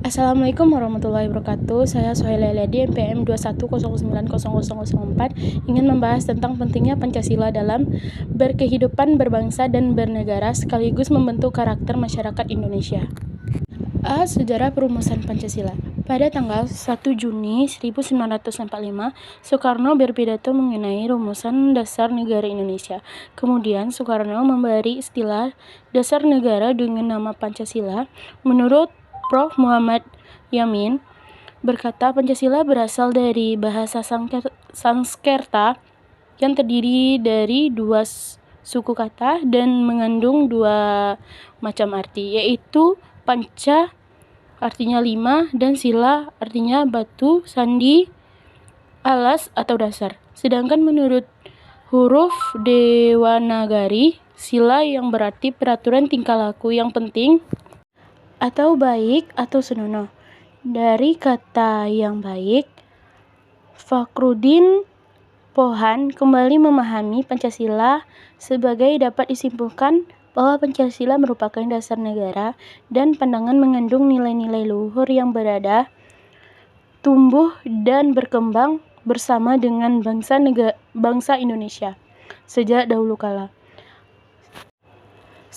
Assalamualaikum warahmatullahi wabarakatuh. Saya Sohaila Ledi, MPM 21090004, ingin membahas tentang pentingnya Pancasila dalam berkehidupan berbangsa dan bernegara sekaligus membentuk karakter masyarakat Indonesia. Sejarah perumusan Pancasila. Pada tanggal 1 Juni 1945, Soekarno berpidato mengenai rumusan dasar negara Indonesia. Kemudian Soekarno memberi istilah dasar negara dengan nama Pancasila. Menurut Prof. Muhammad Yamin, berkata Pancasila berasal dari bahasa Sanskerta yang terdiri dari dua suku kata dan mengandung dua macam arti, yaitu panca artinya 5 dan sila artinya batu, sandi, alas atau dasar. Sedangkan menurut huruf Dewanagari, sila yang berarti peraturan tingkah laku yang penting atau baik atau senonoh. Dari kata yang baik, Fakhruddin Pohan kembali memahami Pancasila sebagai dapat disimpulkan bahwa Pancasila merupakan dasar negara dan pandangan mengandung nilai-nilai luhur yang berada, tumbuh dan berkembang bersama dengan bangsa Indonesia sejak dahulu kala.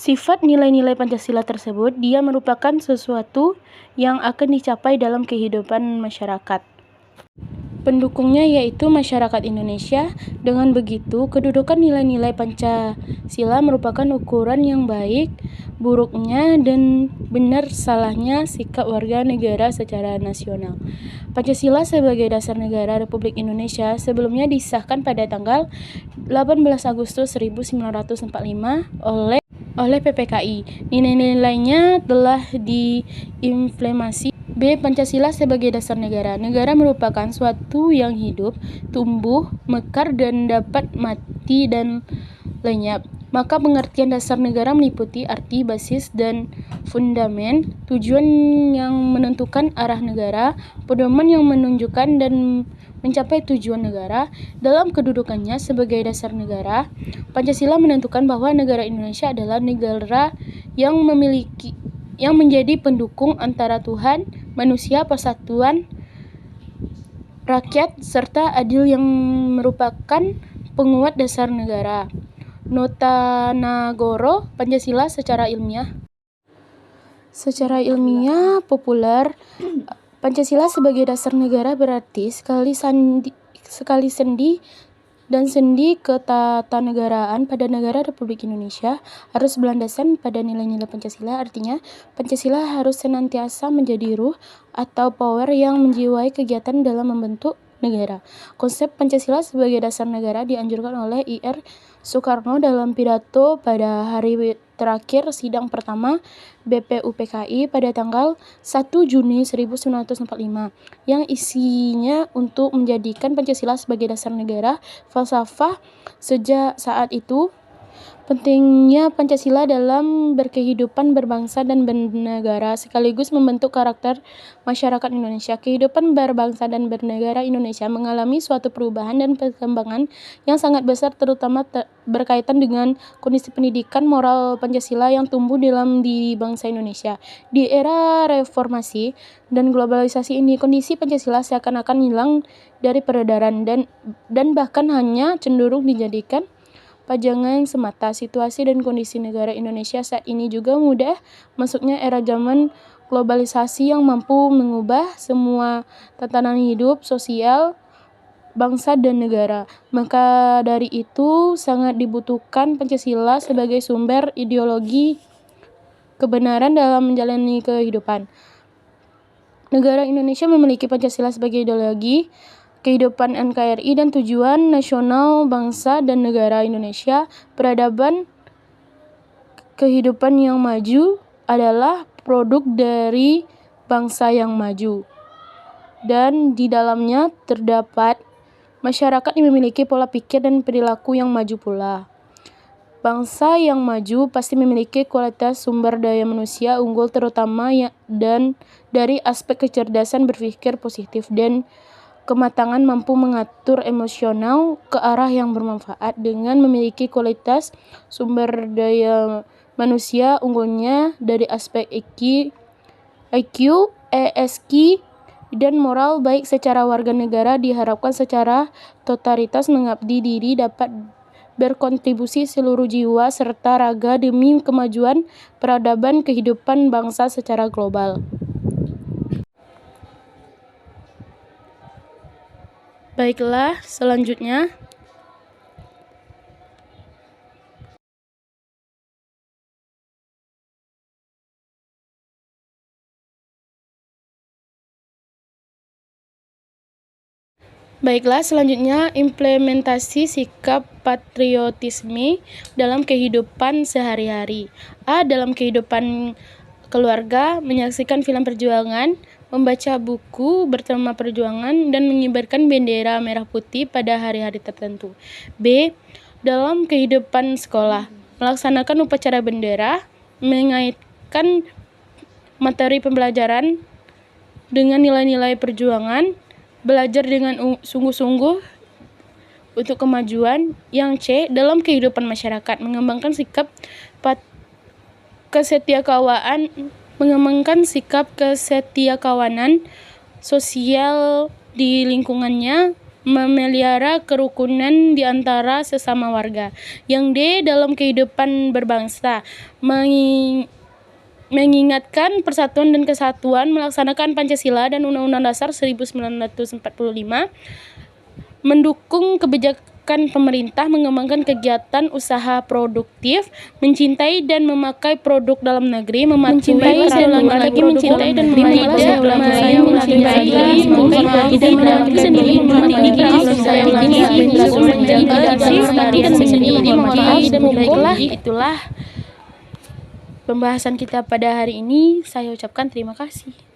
Sifat nilai-nilai Pancasila tersebut, dia merupakan sesuatu yang akan dicapai dalam kehidupan masyarakat pendukungnya, yaitu masyarakat Indonesia. Dengan begitu, kedudukan nilai-nilai Pancasila merupakan ukuran yang baik, buruknya, dan benar salahnya sikap warga negara secara nasional. Pancasila sebagai dasar negara Republik Indonesia sebelumnya disahkan pada tanggal 18 Agustus 1945 oleh PPKI. Nilai-nilainya telah diimplementasi. Pancasila sebagai dasar negara. Negara merupakan suatu yang hidup, tumbuh, mekar, dan dapat mati dan lenyap. Maka pengertian dasar negara meliputi arti, basis, dan fundamen, tujuan yang menentukan arah negara, pedoman yang menunjukkan dan mencapai tujuan negara. Dalam kedudukannya sebagai dasar negara, Pancasila menentukan bahwa negara Indonesia adalah negara yang menjadi pendukung antara Tuhan, manusia, persatuan rakyat, serta adil yang merupakan penguat dasar negara. Nota Nagoro Pancasila secara ilmiah populer, Pancasila sebagai dasar negara berarti sekali sendi dan sendi ketatanegaraan pada negara Republik Indonesia harus berlandaskan pada nilai-nilai Pancasila. Artinya, Pancasila harus senantiasa menjadi ruh atau power yang menjiwai kegiatan dalam membentuk negara. Konsep Pancasila sebagai dasar negara dianjurkan oleh Ir. Soekarno dalam pidato pada hari terakhir sidang pertama BPUPKI pada tanggal 1 Juni 1945 yang isinya untuk menjadikan Pancasila sebagai dasar negara. Falsafah sejak saat itu, pentingnya Pancasila dalam berkehidupan berbangsa dan bernegara sekaligus membentuk karakter masyarakat Indonesia. Kehidupan berbangsa dan bernegara Indonesia mengalami suatu perubahan dan perkembangan yang sangat besar, terutama berkaitan dengan kondisi pendidikan moral Pancasila yang tumbuh dalam di bangsa Indonesia. Di era reformasi dan globalisasi ini, kondisi Pancasila seakan-akan hilang dari peredaran dan bahkan hanya cenderung dijadikan pajangan semata. Situasi dan kondisi negara Indonesia saat ini juga mudah masuknya era zaman globalisasi yang mampu mengubah semua tatanan hidup sosial bangsa dan negara. Maka dari itu sangat dibutuhkan Pancasila sebagai sumber ideologi kebenaran dalam menjalani kehidupan. Negara Indonesia memiliki Pancasila sebagai ideologi kehidupan NKRI dan tujuan nasional bangsa dan negara Indonesia. Peradaban kehidupan yang maju adalah produk dari bangsa yang maju, dan di dalamnya terdapat masyarakat yang memiliki pola pikir dan perilaku yang maju pula. Bangsa yang maju pasti memiliki kualitas sumber daya manusia unggul, terutama dan dari aspek kecerdasan berpikir positif dan kematangan mampu mengatur emosional ke arah yang bermanfaat. Dengan memiliki kualitas sumber daya manusia unggulnya dari aspek IQ, ESG dan moral baik secara warga negara diharapkan secara totalitas mengabdi diri dapat berkontribusi seluruh jiwa serta raga demi kemajuan peradaban kehidupan bangsa secara global. Baiklah, selanjutnya implementasi sikap patriotisme dalam kehidupan sehari-hari. A. Dalam kehidupan keluarga, menyaksikan film perjuangan, membaca buku bertema perjuangan, dan mengibarkan bendera merah putih pada hari-hari tertentu. B. Dalam kehidupan sekolah, melaksanakan upacara bendera, mengaitkan materi pembelajaran dengan nilai-nilai perjuangan, belajar dengan sungguh-sungguh untuk kemajuan. Yang C. Dalam kehidupan masyarakat, mengembangkan sikap kesetiakawanan sosial di lingkungannya, memelihara kerukunan di antara sesama warga. Yang D. Dalam kehidupan berbangsa, mengingatkan persatuan dan kesatuan, melaksanakan Pancasila dan Undang-Undang Dasar 1945, mendukung kebijakan pemerintah, mengembangkan kegiatan usaha produktif, mencintai dan memakai produk dalam negeri, mematuhi Itulah pembahasan kita pada hari ini. Saya ucapkan terima kasih.